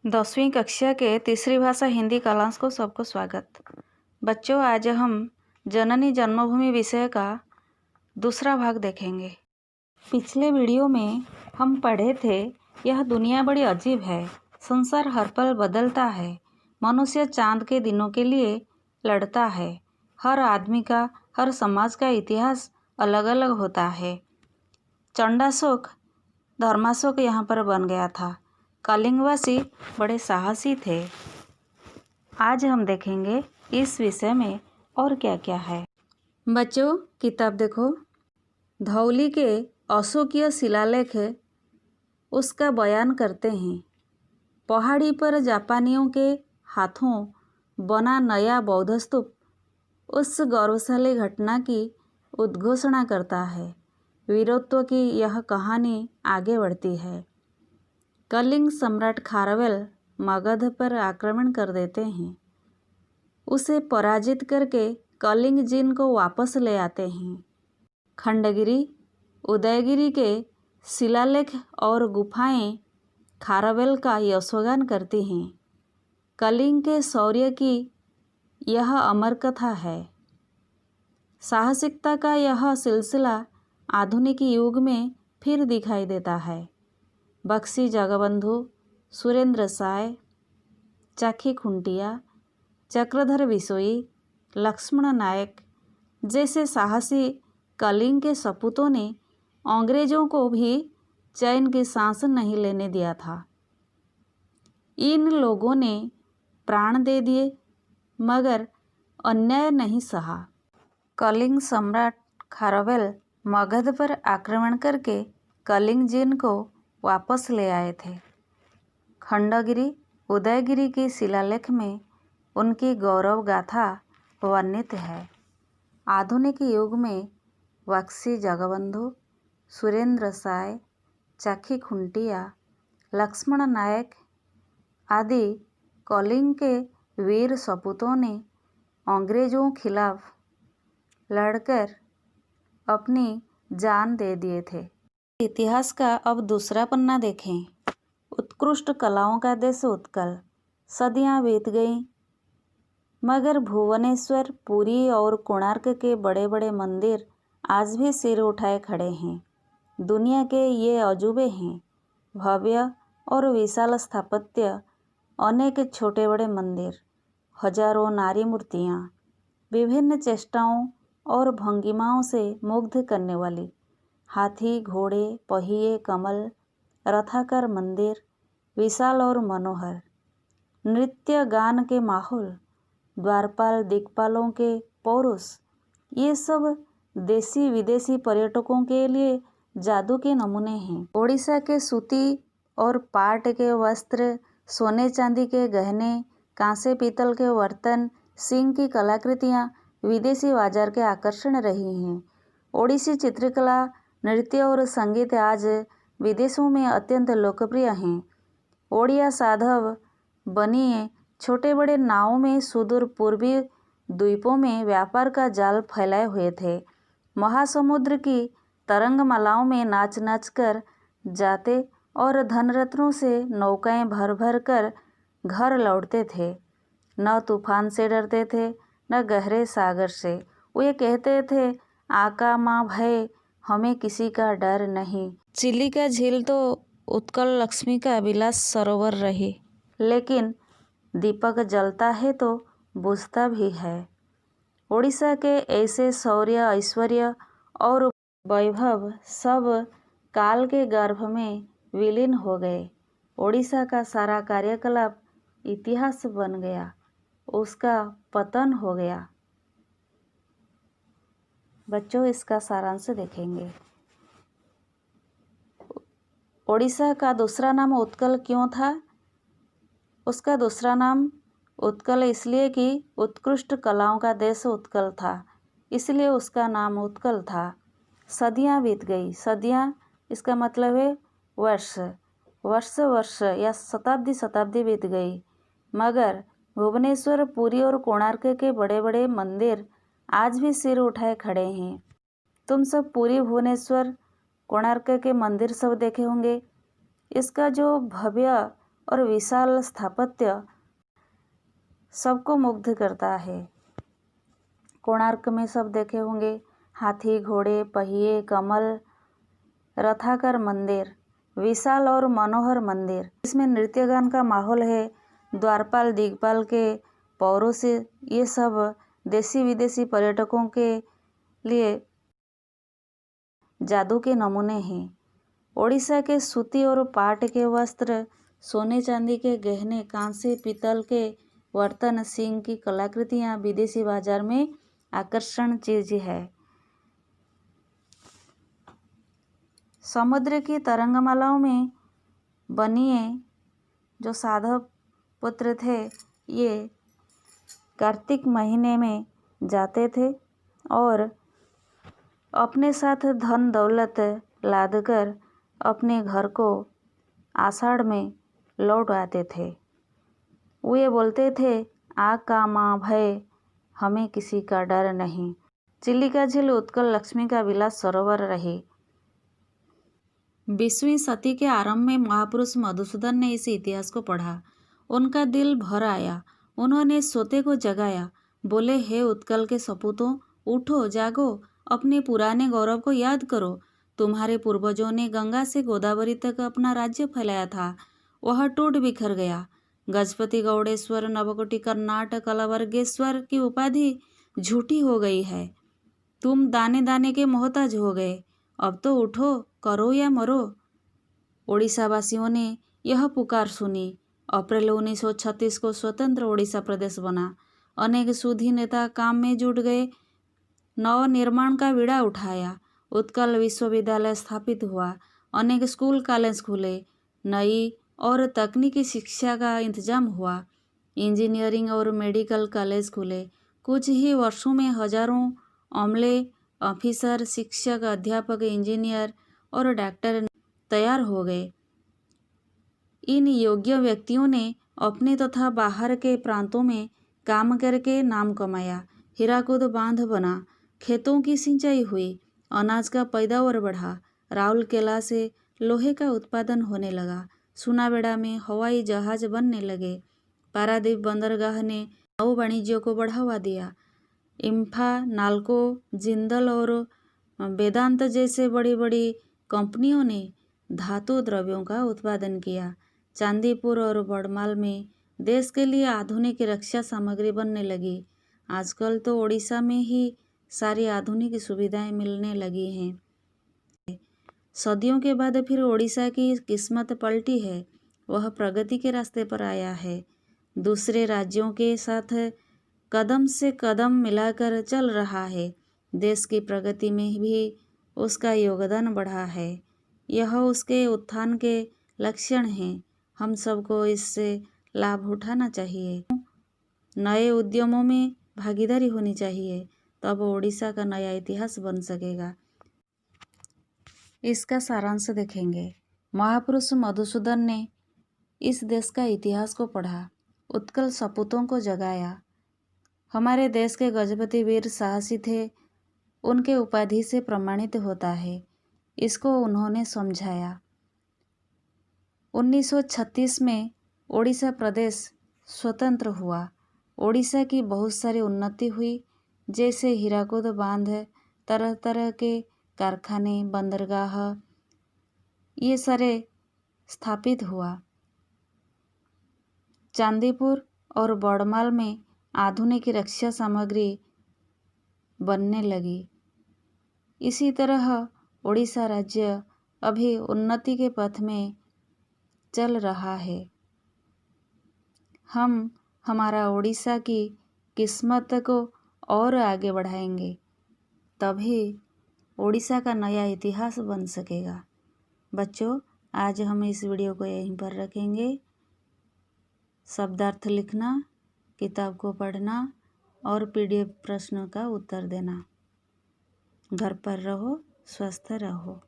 10वीं कक्षा के तीसरी भाषा हिंदी कालांश को सबको स्वागत। बच्चों, आज हम जननी जन्मभूमि विषय का दूसरा भाग देखेंगे। पिछले वीडियो में हम पढ़े थे, यह दुनिया बड़ी अजीब है, संसार हर पल बदलता है, मनुष्य चांद के दिनों के लिए लड़ता है, हर आदमी का, हर समाज का इतिहास अलग अलग होता है। चंडाशोक धर्माशोक यहाँ पर बन गया था। कलिंगवासी बड़े साहसी थे। आज हम देखेंगे इस विषय में और क्या क्या है। बच्चों, किताब देखो। धौली के अशोकीय शिलालेख उसका बयान करते हैं। पहाड़ी पर जापानियों के हाथों बना नया बौद्ध स्तूप उस गौरवशाली घटना की उद्घोषणा करता है। वीरत्व की यह कहानी आगे बढ़ती है। कलिंग सम्राट खारवेल मगध पर आक्रमण कर देते हैं। उसे पराजित करके कलिंग जिन को वापस ले आते हैं। खंडगिरी, उदयगिरी के शिलालेख और गुफाएं खारवेल का यशोगान करती हैं। कलिंग के शौर्य की यह अमर कथा है। साहसिकता का यह सिलसिला आधुनिक युग में फिर दिखाई देता है। बख्शी जगबंधु, सुरेंद्र साय, चाखी खुंटिया, चक्रधर बिसोई, लक्ष्मण नायक जैसे साहसी कलिंग के सपूतों ने अंग्रेजों को भी चैन की सांस नहीं लेने दिया था। इन लोगों ने प्राण दे दिए मगर अन्याय नहीं सहा। कलिंग सम्राट खारवेल मगध पर आक्रमण करके कलिंग जिन को वापस ले आए थे। खंडगिरी, उदयगिरी की शिलालेख में उनकी गौरव गाथा वर्णित है। आधुनिक युग में बख्शी जगबंधु, सुरेंद्र साय, चाखी खुंटिया, लक्ष्मण नायक आदि कलिंग के वीर सपूतों ने अंग्रेजों खिलाफ लड़कर अपनी जान दे दिए थे। इतिहास का अब दूसरा पन्ना देखें। उत्कृष्ट कलाओं का देश उत्कल। सदियां बीत गईं मगर भुवनेश्वर, पुरी और कोणार्क के बड़े बड़े मंदिर आज भी सिर उठाए खड़े हैं। दुनिया के ये अजूबे हैं। भव्य और विशाल स्थापत्य, अनेक छोटे बड़े मंदिर, हजारों नारी मूर्तियाँ, विभिन्न चेष्टाओं और भंगिमाओं से मुग्ध करने वाली, हाथी, घोड़े, पहिए, कमल, रथाकार मंदिर, विशाल और मनोहर, नृत्य गान के माहौल, द्वारपाल दिक्पालों के पौरुष, ये सब देसी विदेशी पर्यटकों के लिए जादू के नमूने हैं। ओडिशा के सूती और पाट के वस्त्र, सोने चांदी के गहने, कांसे पीतल के बर्तन, सिंह की कलाकृतियाँ विदेशी बाजार के आकर्षण रही हैं। ओडिसी चित्रकला, नृत्य और संगीत आज विदेशों में अत्यंत लोकप्रिय हैं। ओडिया साधव बनिए छोटे बड़े नावों में सुदूर पूर्वी द्वीपों में व्यापार का जाल फैलाए हुए थे। महासमुद्र की तरंगमालाओं में नाच नाच कर जाते और धनरत्नों से नौकाएं भर भर कर घर लौटते थे। न तूफान से डरते थे न गहरे सागर से। वे कहते थे, आका माँ भय हमें किसी का डर नहीं। चिलिका झील तो उत्कल लक्ष्मी का विलास सरोवर रही, लेकिन दीपक जलता है तो बुझता भी है। ओडिशा के ऐसे शौर्य, ऐश्वर्य और वैभव सब काल के गर्भ में विलीन हो गए। ओडिशा का सारा कार्यकलाप इतिहास बन गया, उसका पतन हो गया। बच्चों, इसका सारांश देखेंगे। ओडिशा का दूसरा नाम उत्कल क्यों था? उसका दूसरा नाम उत्कल इसलिए कि उत्कृष्ट कलाओं का देश उत्कल था, इसलिए उसका नाम उत्कल था। सदियां बीत गई। सदियां इसका मतलब है वर्ष, वर्ष वर्ष या शताब्दी शताब्दी बीत गई मगर भुवनेश्वर, पुरी और कोणार्क के बड़े बड़े मंदिर आज भी सिर उठाए खड़े हैं। तुम सब पुरी, भुवनेश्वर, कोणार्क के मंदिर सब देखे होंगे। इसका जो भव्य और विशाल स्थापत्य सबको मुग्ध करता है। कोणार्क में सब देखे होंगे, हाथी, घोड़े, पहिए, कमल, रथाकार मंदिर, विशाल और मनोहर मंदिर। इसमें नृत्य गान का माहौल है। द्वारपाल, दिगपाल के पौरों से ये सब देसी विदेशी पर्यटकों के लिए जादू के नमूने हैं। ओडिशा के सूती और पाट के वस्त्र, सोने चांदी के गहने, कांसे, पीतल के बर्तन, सिंह की कलाकृतियाँ विदेशी बाजार में आकर्षण चीज है। समुद्र की तरंगमालाओं में बनिए जो साधव पुत्र थे, ये कार्तिक महीने में जाते थे और अपने साथ धन दौलत लादकर अपने घर को आषाढ़ में लौट आते थे। वे बोलते थे, आग का माँ भय, हमें किसी का डर नहीं। चिलिका झील उत्कल लक्ष्मी का विलास सरोवर रही। 20वीं सदी के आरंभ में महापुरुष मधुसूदन ने इस इतिहास को पढ़ा। उनका दिल भर आया। उन्होंने सोते को जगाया, बोले, हे उत्कल के सपूतों, उठो, जागो, अपने पुराने गौरव को याद करो। तुम्हारे पूर्वजों ने गंगा से गोदावरी तक अपना राज्य फैलाया था, वह टूट बिखर गया। गजपति गौड़ेश्वर, नवकोटि कर्नाटक, कलवर्गेश्वर की उपाधि झूठी हो गई है। तुम दाने दाने के मोहताज हो गए। अब तो उठो, करो या मरो। ओडिशावासियों ने यह पुकार सुनी। अप्रैल 1936 को स्वतंत्र ओडिशा प्रदेश बना। अनेक सूधी नेता काम में जुट गए। नव निर्माण का बीड़ा उठाया। उत्कल विश्वविद्यालय स्थापित हुआ। अनेक स्कूल कॉलेज खुले। नई और तकनीकी शिक्षा का इंतजाम हुआ। इंजीनियरिंग और मेडिकल कॉलेज खुले। कुछ ही वर्षों में हजारों अमले, ऑफिसर, शिक्षक, अध्यापक, इंजीनियर और डॉक्टर तैयार हो गए। इन योग्य व्यक्तियों ने अपने तथा बाहर के प्रांतों में काम करके नाम कमाया। हीराकुद बांध बना, खेतों की सिंचाई हुई, अनाज का पैदावार बढ़ा। राउरकेला से लोहे का उत्पादन होने लगा। सुनावेड़ा में हवाई जहाज बनने लगे। पारादीप बंदरगाह ने नौ वाणिज्य को बढ़ावा दिया। इम्फा, नाल्को, जिंदल और वेदांत जैसे बड़ी बड़ी कंपनियों ने धातु द्रव्यों का उत्पादन किया। चांदीपुर और बड़माल में देश के लिए आधुनिक रक्षा सामग्री बनने लगी। आजकल तो ओडिशा में ही सारी आधुनिक सुविधाएं मिलने लगी हैं। सदियों के बाद फिर ओडिशा की किस्मत पलटी है। वह प्रगति के रास्ते पर आया है। दूसरे राज्यों के साथ कदम से कदम मिलाकर चल रहा है। देश की प्रगति में भी उसका योगदान बढ़ा है। यह उसके उत्थान के लक्षण हैं। हम सबको इससे लाभ उठाना चाहिए। नए उद्यमों में भागीदारी होनी चाहिए, तब ओडिशा का नया इतिहास बन सकेगा। इसका सारांश देखेंगे। महापुरुष मधुसूदन ने इस देश का इतिहास को पढ़ा, उत्कल सपूतों को जगाया। हमारे देश के गजपति वीर साहसी थे, उनके उपाधि से प्रमाणित होता है। इसको उन्होंने समझाया। 1936 में ओडिशा प्रदेश स्वतंत्र हुआ। ओडिशा की बहुत सारी उन्नति हुई, जैसे हीराकुद बांध, तरह तरह के कारखाने, बंदरगाह, ये सारे स्थापित हुआ। चांदीपुर और बड़माल में आधुनिक रक्षा सामग्री बनने लगी। इसी तरह ओडिशा राज्य अभी उन्नति के पथ में चल रहा है। हम हमारा ओडिशा की किस्मत को और आगे बढ़ाएंगे, तभी ओडिशा का नया इतिहास बन सकेगा। बच्चों, आज हम इस वीडियो को यहीं पर रखेंगे। शब्दार्थ लिखना, किताब को पढ़ना और PDF प्रश्नों का उत्तर देना। घर पर रहो, स्वस्थ रहो।